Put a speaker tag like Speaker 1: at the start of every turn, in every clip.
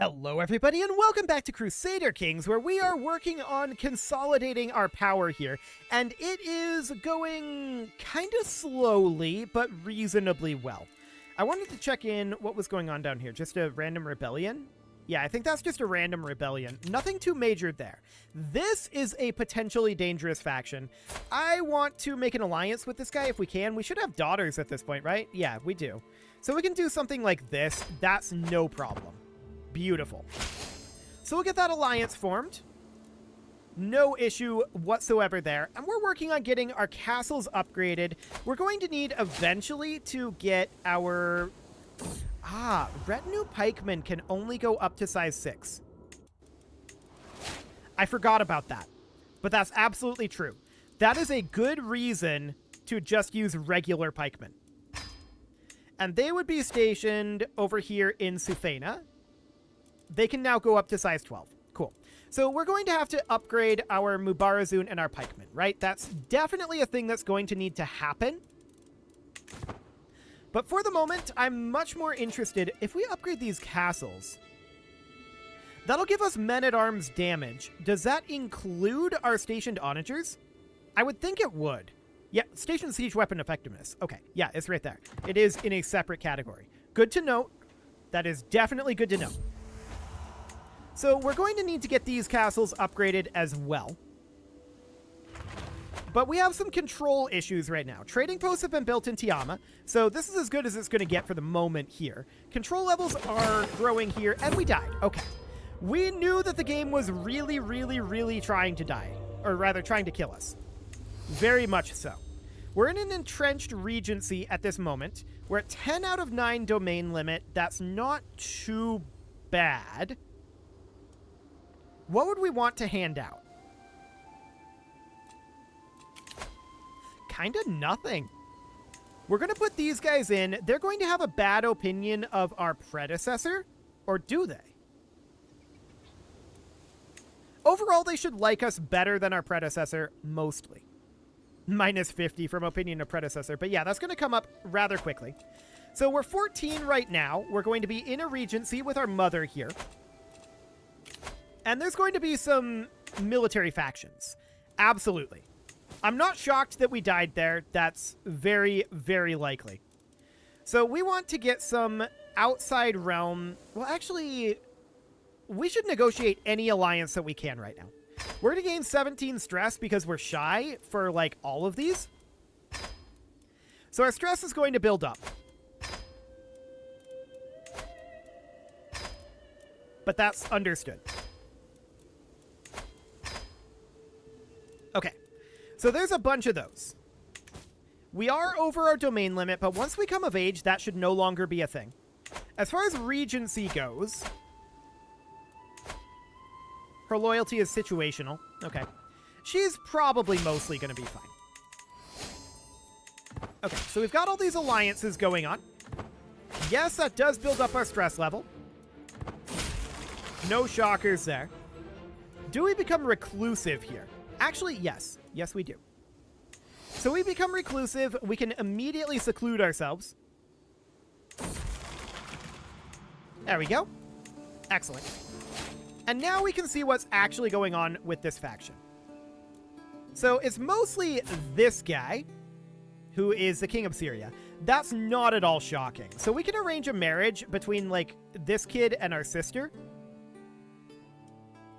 Speaker 1: Hello everybody and welcome back to Crusader Kings, where we are working on consolidating our power here, and it is going kind of slowly, but reasonably well. I wanted to check in what was going on down here. Just a random rebellion? Yeah, I think that's just a random rebellion. Nothing too major there. This is a potentially dangerous faction. I want to make an alliance with this guy if we can. We should have daughters at this point, right? Yeah, we do. So we can do something like this. That's no problem. Beautiful. So we'll get that alliance formed. No issue whatsoever there. And we're working on getting our castles upgraded. We're going to need eventually to get our... retinue pikemen can only go up to size 6. I forgot about that. But that's absolutely true. That is a good reason to just use regular pikemen. And they would be stationed over here in Sufena. They can now go up to size 12. Cool. So we're going to have to upgrade our Mubarazun and our pikemen, right? That's definitely a thing that's going to need to happen. But for the moment, I'm much more interested if we upgrade these castles. That'll give us men-at-arms damage. Does that include our stationed onagers? I would think it would. Yeah, stationed siege weapon effectiveness. Okay, yeah, it's right there. It is in a separate category. Good to note. That is definitely good to know. So we're going to need to get these castles upgraded as well. But we have some control issues right now. Trading posts have been built in Tiama, so this is as good as it's going to get for the moment here. Control levels are growing here, and we died. Okay. We knew that the game was really trying to die. Or rather, trying to kill us. Very much so. We're in an entrenched regency at this moment. We're at 10 out of 9 domain limit. That's not too bad. What would we want to hand out? Kind of nothing. We're going to put these guys in. They're going to have a bad opinion of our predecessor. Or do they? Overall, they should like us better than our predecessor, mostly. Minus 50 from opinion of predecessor. But yeah, that's going to come up rather quickly. So we're 14 right now. We're going to be in a regency with our mother here. And there's going to be some military factions. Absolutely. I'm not shocked that we died there. That's very likely. So we want to get some outside realm. Well, actually, we should negotiate any alliance that we can right now. We're going to gain 17 stress because we're shy for, like, all of these. So our stress is going to build up. But that's understood. Okay, so there's a bunch of those. We are over our domain limit, but once we come of age, that should no longer be a thing. As far as Regency goes, her loyalty is situational. Okay. She's probably mostly going to be fine. Okay, so we've got all these alliances going on. Yes, that does build up our stress level. No shockers there. Do we become reclusive here? Actually, yes. Yes, we do. So we become reclusive. We can immediately seclude ourselves. There we go. Excellent. And now we can see what's actually going on with this faction. So it's mostly this guy, who is the king of Syria. That's not at all shocking. So we can arrange a marriage between, like, this kid and our sister.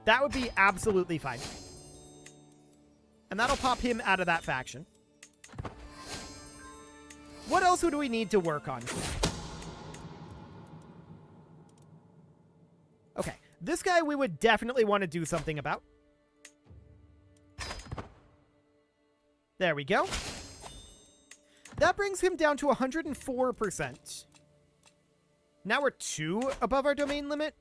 Speaker 1: That would be absolutely fine. And that'll pop him out of that faction. What else do we need to work on? Okay, this guy we would definitely want to do something about. There we go. That brings him down to 104%. Now we're 2 above our domain limit.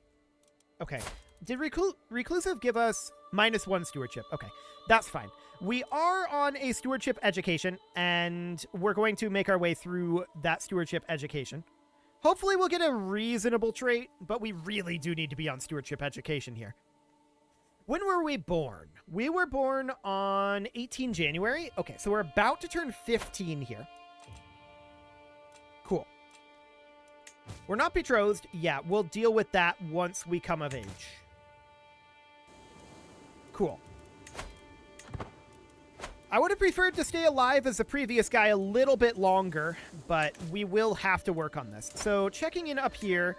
Speaker 1: Okay. Did Reclusive give us -1 stewardship? Okay, that's fine. We are on a stewardship education, and we're going to make our way through that stewardship education. Hopefully we'll get a reasonable trait, but we really do need to be on stewardship education here. When were we born? We were born on 18 January. Okay, so we're about to turn 15 here. Cool. We're not betrothed. Yeah, we'll deal with that once we come of age. Cool. I would have preferred to stay alive as the previous guy a little bit longer, but we will have to work on this. So checking in up here.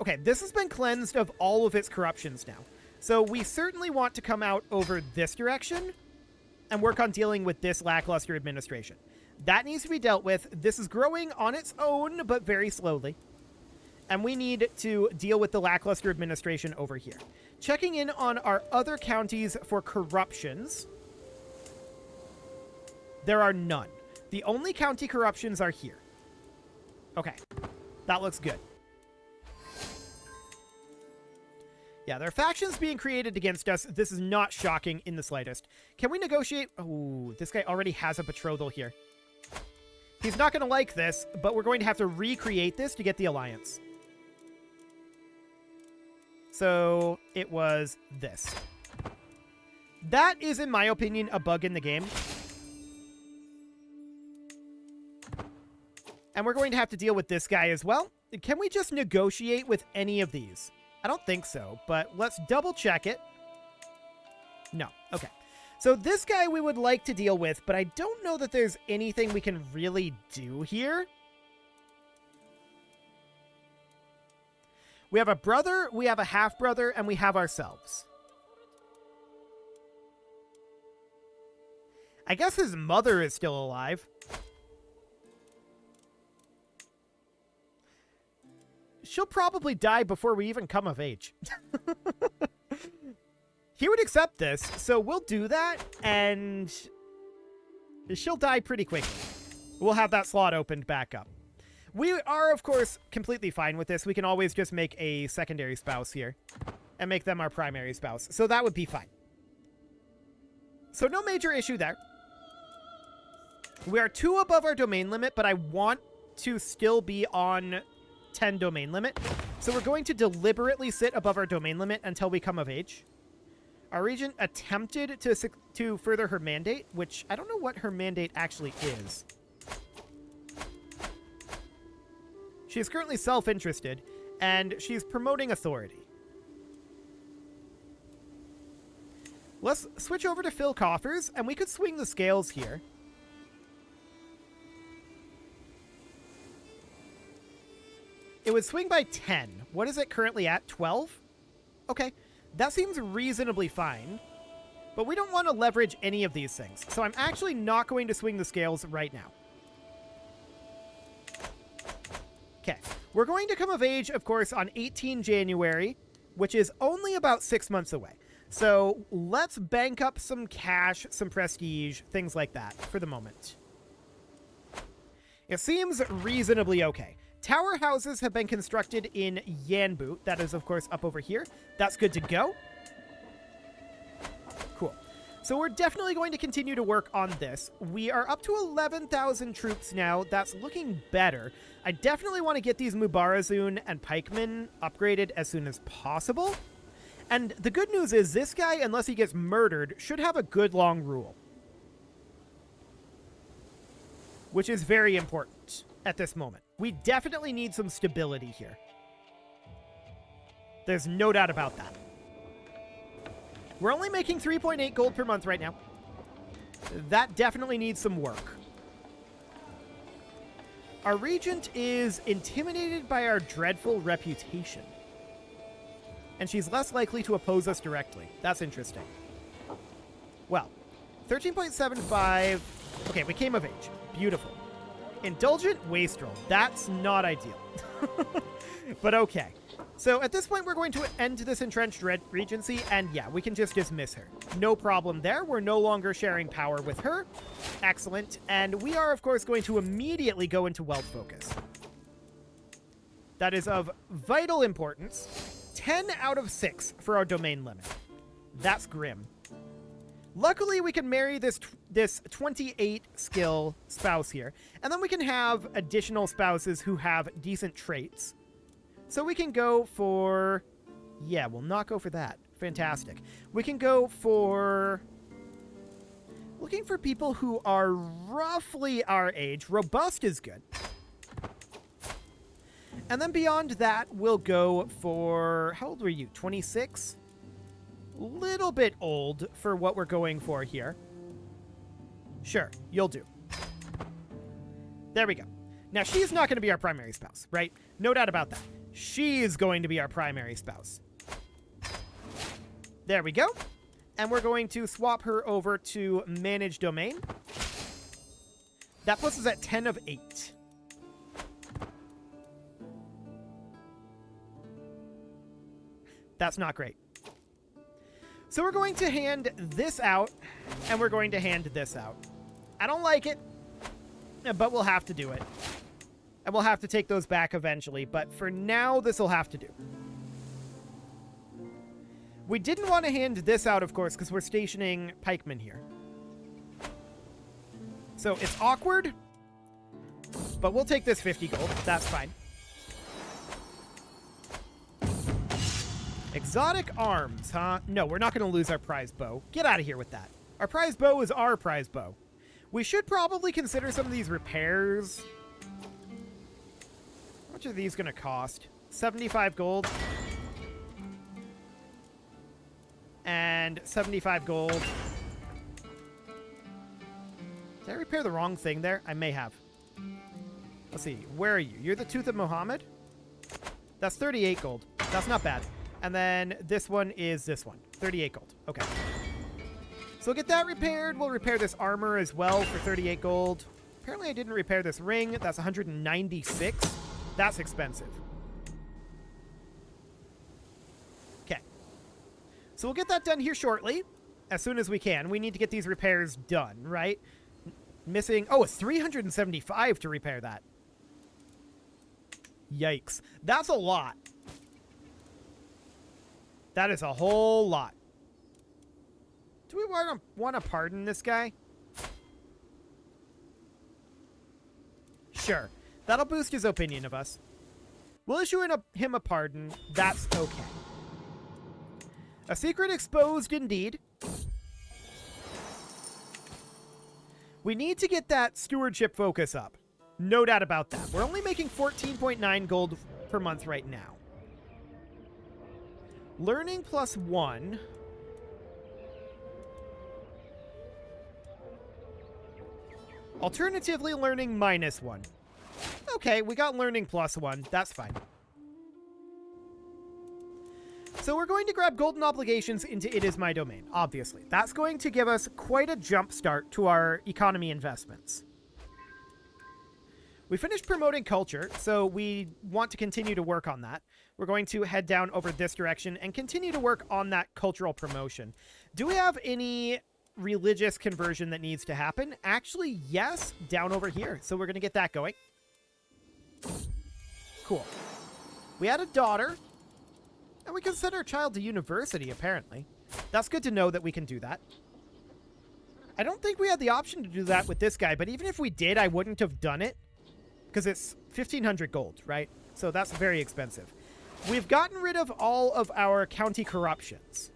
Speaker 1: Okay, this has been cleansed of all of its corruptions now. So we certainly want to come out over this direction and work on dealing with this lackluster administration. That needs to be dealt with. This is growing on its own, but very slowly. And we need to deal with the lackluster administration over here. Checking in on our other counties for corruptions. There are none. The only county corruptions are here. Okay. That looks good. Yeah, there are factions being created against us. This is not shocking in the slightest. Can we negotiate? Oh, this guy already has a betrothal here. He's not going to like this, but we're going to have to recreate this to get the alliance. So it was this. That is, in my opinion, a bug in the game. And we're going to have to deal with this guy as well. Can we just negotiate with any of these? I don't think so, but let's double check it. No. Okay. So this guy we would like to deal with, but I don't know that there's anything we can really do here. We have a brother, we have a half-brother, and we have ourselves. I guess his mother is still alive. She'll probably die before we even come of age. He would accept this, so we'll do that, and she'll die pretty quickly. We'll have that slot opened back up. We are, of course, completely fine with this. We can always just make a secondary spouse here and make them our primary spouse, so that would be fine. So no major issue there. We are 2 above our domain limit, but I want to still be on 10 domain limit. So we're going to deliberately sit above our domain limit until we come of age. Our regent attempted to further her mandate, which I don't know what her mandate actually is. She is currently self-interested, and she's promoting authority. Let's switch over to fill coffers, and we could swing the scales here. It would swing by 10. What is it currently at? 12? Okay. That seems reasonably fine. But we don't want to leverage any of these things. So I'm actually not going to swing the scales right now. Okay. We're going to come of age, of course, on 18 January, which is only about 6 months away. So let's bank up some cash, some prestige, things like that for the moment. It seems reasonably okay. Tower houses have been constructed in Yanbu. That is, of course, up over here. That's good to go. Cool. So we're definitely going to continue to work on this. We are up to 11,000 troops now. That's looking better. I definitely want to get these Mubarazun and pikemen upgraded as soon as possible. And the good news is this guy, unless he gets murdered, should have a good long rule. Which is very important at this moment. We definitely need some stability here. There's no doubt about that. We're only making 3.8 gold per month right now. That definitely needs some work. Our regent is intimidated by our dreadful reputation. And she's less likely to oppose us directly. That's interesting. Well, 13.75. Okay, we came of age. Beautiful. Indulgent wastrel. That's not ideal. But okay. So at this point, we're going to end this entrenched regency, and yeah, we can just dismiss her. No problem there. We're no longer sharing power with her. Excellent. And we are, of course, going to immediately go into wealth focus. That is of vital importance. 10 out of 6 for our domain limit. That's grim. Luckily, we can marry this 28 skill spouse here, and then we can have additional spouses who have decent traits. So we can go for... Yeah, we'll not go for that. Fantastic. We can go for... Looking for people who are roughly our age. Robust is good. And then beyond that, we'll go for, how old were you? 26? Little bit old for what we're going for here. Sure, you'll do. There we go. Now, she's not going to be our primary spouse, right? No doubt about that. She is going to be our primary spouse. There we go. And we're going to swap her over to Manage Domain. That puts us at 10 of 8. That's not great. So we're going to hand this out, and we're going to hand this out. I don't like it, but we'll have to do it. And we'll have to take those back eventually, but for now, this will have to do. We didn't want to hand this out, of course, because we're stationing pikemen here. So it's awkward, but we'll take this 50 gold. That's fine. Exotic arms, huh? No, we're not going to lose our prize bow. Get out of here with that. Our prize bow is our prize bow. We should probably consider some of these repairs. How much are these going to cost? 75 gold. And 75 gold. Did I repair the wrong thing there? I may have. Let's see. Where are you? You're the Tooth of Muhammad? That's 38 gold. That's not bad. And then this one is this one. 38 gold. Okay. So we'll get that repaired. We'll repair this armor as well for 38 gold. Apparently I didn't repair this ring. That's 196. That's expensive. Okay. So we'll get that done here shortly. As soon as we can. We need to get these repairs done, right? Missing... Oh, it's 375 to repair that. Yikes. That's a lot. That is a whole lot. Do we want to pardon this guy? Sure. That'll boost his opinion of us. We'll issue him a pardon. That's okay. A secret exposed indeed. We need to get that stewardship focus up. No doubt about that. We're only making 14.9 gold per month right now. Learning +1. Alternatively, learning -1. Okay, we got learning +1. That's fine. So we're going to grab golden obligations into It Is My Domain, obviously. That's going to give us quite a jump start to our economy investments. We finished promoting culture, so we want to continue to work on that. We're going to head down over this direction and continue to work on that cultural promotion. Do we have any religious conversion that needs to happen? Actually, yes, down over here. So we're going to get that going. Cool. We had a daughter, and we can send our child to university, apparently. That's good to know that we can do that. I don't think we had the option to do that with this guy, but even if we did, I wouldn't have done it. Because it's 1,500 gold, right? So that's very expensive. We've gotten rid of all of our county corruptions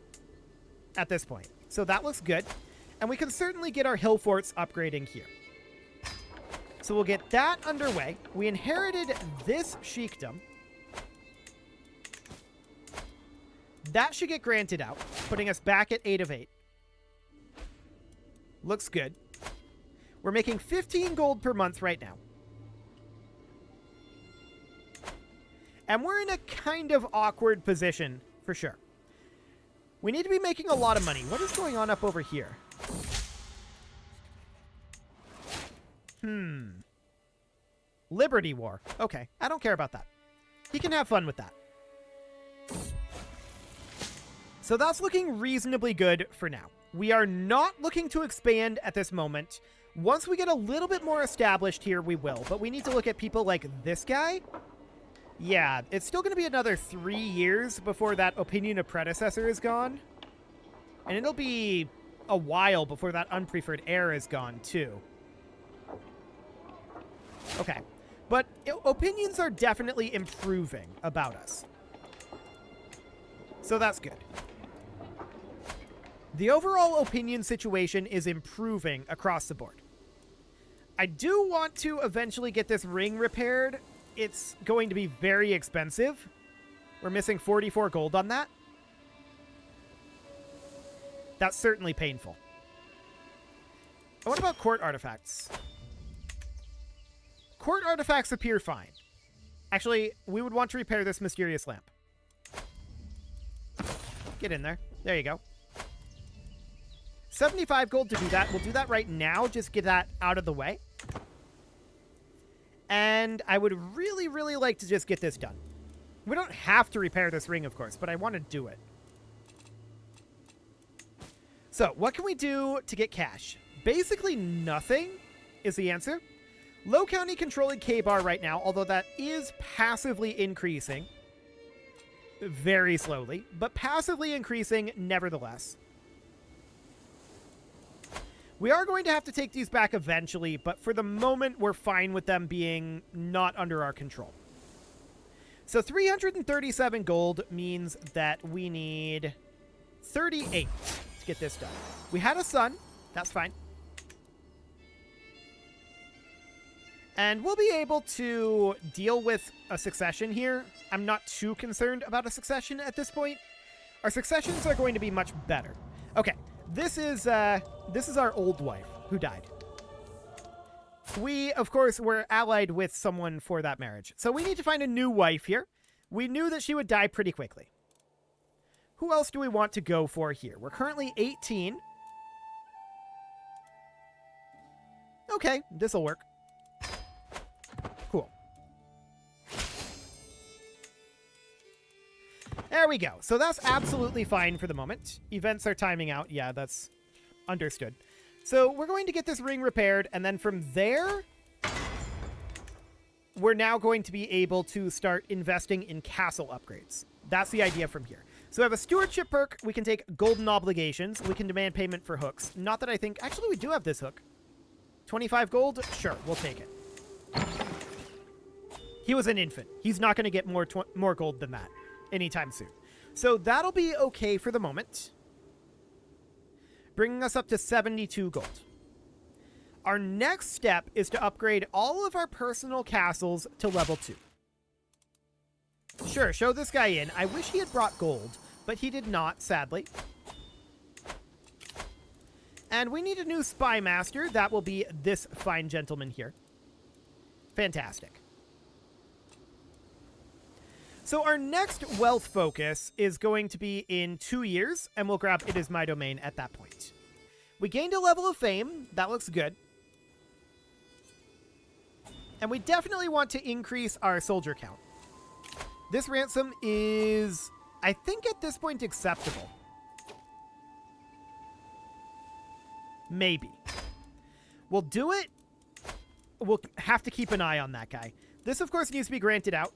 Speaker 1: at this point. So that looks good. And we can certainly get our hill forts upgrading here. So we'll get that underway. We inherited this sheikdom. That should get granted out, putting us back at 8 of 8. Looks good. We're making 15 gold per month right now. And we're in a kind of awkward position, for sure. We need to be making a lot of money. What is going on up over here? Liberty War. Okay, I don't care about that. He can have fun with that. So that's looking reasonably good for now. We are not looking to expand at this moment. Once we get a little bit more established here, we will. But we need to look at people like this guy. Yeah, it's still going to be another 3 years before that opinion of predecessor is gone. And it'll be a while before that unpreferred heir is gone, too. Okay. But opinions are definitely improving about us. So that's good. The overall opinion situation is improving across the board. I do want to eventually get this ring repaired. it's going to be very expensive. We're missing 44 gold on that. That's certainly painful. What about court artifacts? Court artifacts appear fine. Actually, we would want to repair this mysterious lamp. Get in there. There you go. 75 gold to do that. We'll do that right now. Just get that out of the way. And I would really, really like to just get this done. We don't have to repair this ring, of course, but I want to do it. So, what can we do to get cash? Basically nothing is the answer. Low County controlling K-Bar right now, although that is passively increasing. Very slowly, but passively increasing nevertheless. We are going to have to take these back eventually, but for the moment, we're fine with them being not under our control. So 337 gold means that we need 38 to get this done. We had a son. That's fine. And we'll be able to deal with a succession here. I'm not too concerned about a succession at this point. Our successions are going to be much better. Okay, this is our old wife who died. We, of course, were allied with someone for that marriage. So we need to find a new wife here. We knew that she would die pretty quickly. Who else do we want to go for here? We're currently 18. Okay, this'll work. Cool. There we go. So that's absolutely fine for the moment. Events are timing out. Yeah, that's understood. So we're going to get this ring repaired, and then from there, we're now going to be able to start investing in castle upgrades. That's the idea from here. So we have a stewardship perk. We can take golden obligations. We can demand payment for hooks. Not that I think... Actually, we do have this hook. 25 gold? Sure, we'll take it. He was an infant. He's not going to get more gold than that anytime soon. So that'll be okay for the moment. Bringing us up to 72 gold. Our next step is to upgrade all of our personal castles to level 2. Sure, show this guy in. I wish he had brought gold, but he did not, sadly. And we need a new spy master. That will be this fine gentleman here. Fantastic. So our next wealth focus is going to be in 2 years, and we'll grab It Is My Domain at that point. We gained a level of fame. That looks good. And we definitely want to increase our soldier count. This ransom is, I think at this point, acceptable. Maybe. We'll do it. We'll have to keep an eye on that guy. This, of course, needs to be granted out.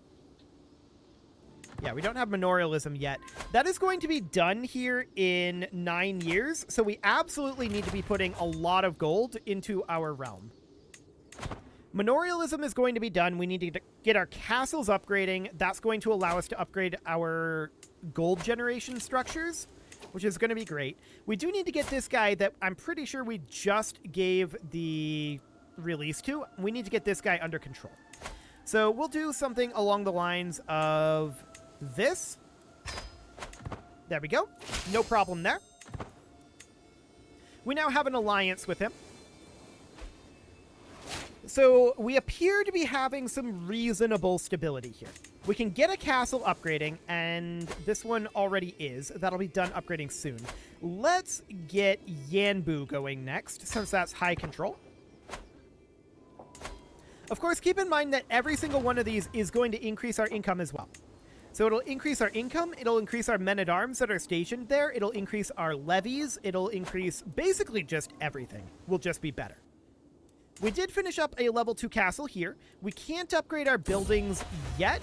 Speaker 1: Yeah, we don't have memorialism yet. That is going to be done here in 9 years, so we absolutely need to be putting a lot of gold into our realm. Memorialism is going to be done. We need to get our castles upgrading. That's going to allow us to upgrade our gold generation structures, which is going to be great. We do need to get this guy that I'm pretty sure we just gave the release to. We need to get this guy under control. So we'll do something along the lines of this. There we go. No problem there. We now have an alliance with him. So we appear to be having some reasonable stability here. We can get a castle upgrading, and this one already is. That'll be done upgrading soon. Let's get Yanbu going next, since that's high control. Of course, keep in mind that every single one of these is going to increase our income as well. So it'll increase our income, it'll increase our men-at-arms that are stationed there, it'll increase our levies, it'll increase basically just everything. Will just be better. We did finish up a level 2 castle here. We can't upgrade our buildings yet.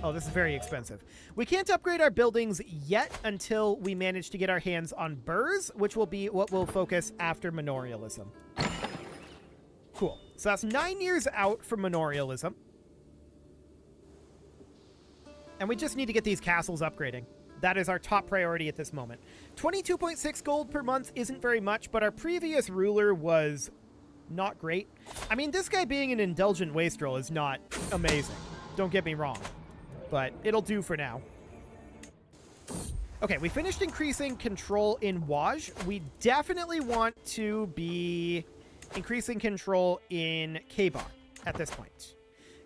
Speaker 1: Oh, this is very expensive. We can't upgrade our buildings yet until we manage to get our hands on burrs, which will be what we'll focus after memorialism. Cool. So that's 9 years out from memorialism. And we just need to get these castles upgrading. That is our top priority at this moment. 22.6 gold per month isn't very much, but our previous ruler was Not great. I mean, this guy being an indulgent wastrel is not amazing. Don't get me wrong. But it'll do for now. Okay, we finished increasing control in Waj. We definitely want to be increasing control in K-Bar at this point.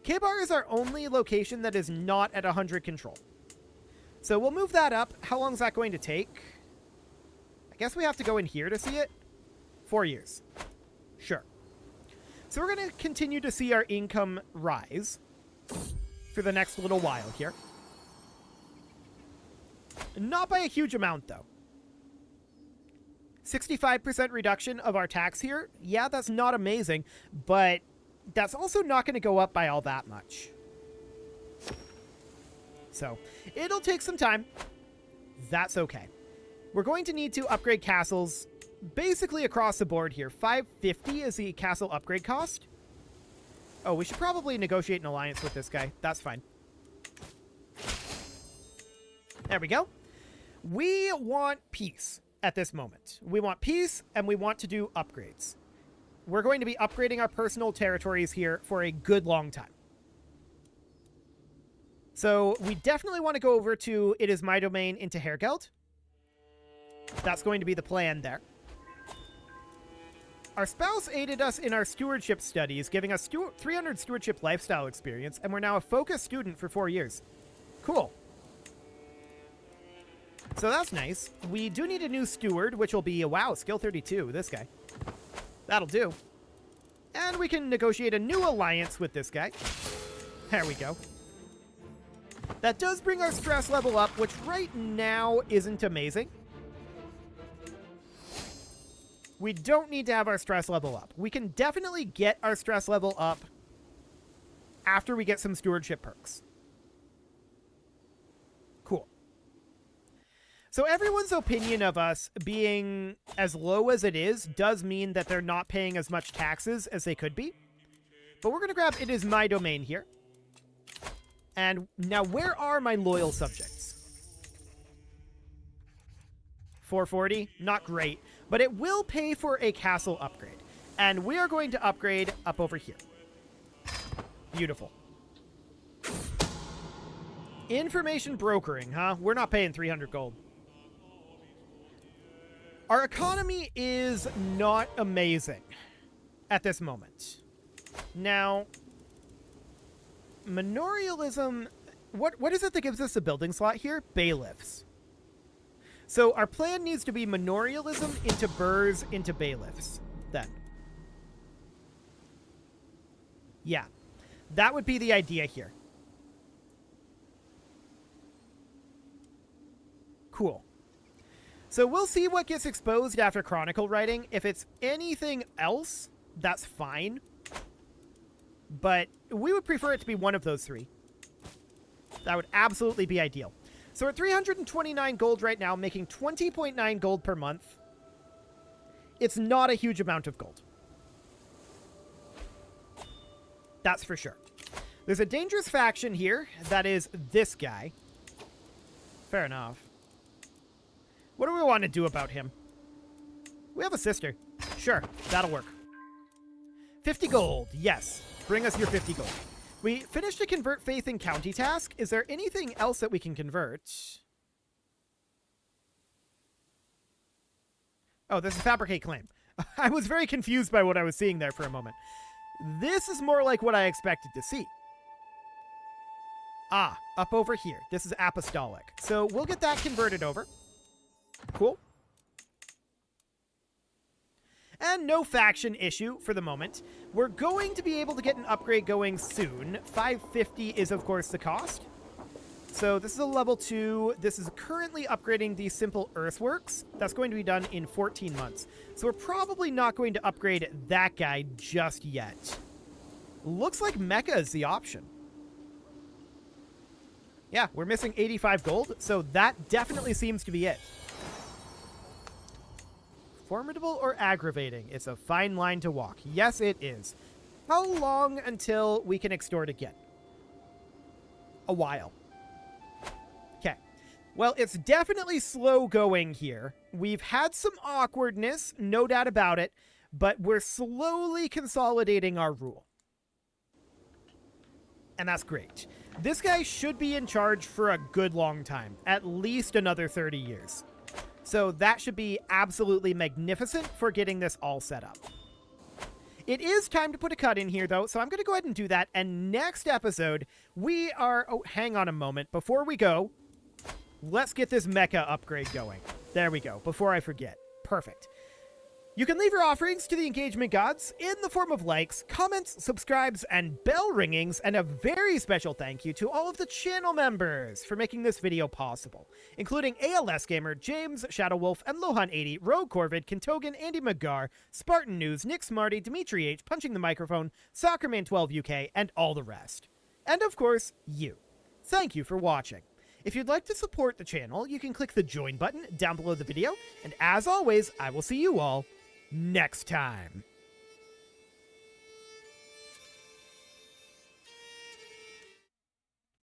Speaker 1: K-Bar is our only location that is not at 100 control. So we'll move that up. How long is that going to take? I guess we have to go in here to see it. 4 years. Sure. So we're going to continue to see our income rise for the next little while here. Not by a huge amount, though. 65% reduction of our tax here. Yeah, that's not amazing, but that's also not going to go up by all that much. So it'll take some time. That's okay. We're going to need to upgrade castles basically across the board here. 550 is the castle upgrade cost. Oh, we should probably negotiate an alliance with this guy. That's fine. There we go. We want peace at this moment. We want peace, and we want to do upgrades. We're going to be upgrading our personal territories here for a good long time. So we definitely want to go over to It Is My Domain into Hergeld. That's going to be the plan there. Our spouse aided us in our stewardship studies, giving us 300 stewardship lifestyle experience, and we're now a focused student for 4 years. Cool. So that's nice. We do need a new steward, which will be, wow, skill 32, this guy. That'll do. And we can negotiate a new alliance with this guy. There we go. That does bring our stress level up, which right now isn't amazing. We don't need to have our stress level up. We can definitely get our stress level up after we get some stewardship perks. Cool. So everyone's opinion of us being as low as it is does mean that they're not paying as much taxes as they could be. But we're going to grab It Is My Domain here. And now, where are my loyal subjects? 440, not great, but it will pay for a castle upgrade. And we are going to upgrade up over here. Beautiful. Information brokering, huh? We're not paying 300 gold. Our economy is not amazing at this moment. Now, manorialism, what is it that gives us a building slot here? Bailiffs. So our plan needs to be manorialism into burrs into bailiffs then. Yeah, that would be the idea here. Cool. So we'll see what gets exposed after Chronicle writing. If it's anything else, that's fine. But we would prefer it to be one of those three. That would absolutely be ideal. So we're at 329 gold right now, making 20.9 gold per month. It's not a huge amount of gold. That's for sure. There's a dangerous faction here. That is this guy. Fair enough. What do we want to do about him? We have a sister. Sure, that'll work. 50 gold. Yes. Bring us your 50 gold. We finished a convert faith in county task. Is there anything else that we can convert? Oh, this is fabricate claim. I was very confused by what I was seeing there for a moment. This is more like what I expected to see. Ah, up over here. This is apostolic. So we'll get that converted over. Cool. And no faction issue for the moment. We're going to be able to get an upgrade going soon. 550 is, of course, the cost. So this is a level 2. This is currently upgrading the simple earthworks. That's going to be done in 14 months. So we're probably not going to upgrade that guy just yet. Looks like Mecha is the option. Yeah, we're missing 85 gold, so that definitely seems to be it. Formidable or aggravating? It's a fine line to walk. Yes, it is. How long until we can extort again? A while. Okay. Well, it's definitely slow going here. We've had some awkwardness, no doubt about it, but we're slowly consolidating our rule. And that's great. This guy should be in charge for a good long time, at least another 30 years. So that should be absolutely magnificent for getting this all set up. It is time to put a cut in here, though, so I'm going to go ahead and do that. And next episode, we are... Oh, hang on a moment. Before we go, let's get this mecha upgrade going. There we go, before I forget. Perfect. You can leave your offerings to the engagement gods in the form of likes, comments, subscribes, and bell ringings, and a very special thank you to all of the channel members for making this video possible, including ALS Gamer, James, Shadow Wolf, and Lohan80, Rogue Corvid, Kentogan, Andy McGar, Spartan News, Nick Smarty, Dimitri H, Punching the Microphone, Soccerman12 UK, and all the rest. And of course, you. Thank you for watching. If you'd like to support the channel, you can click the join button down below the video, and as always, I will see you all next time.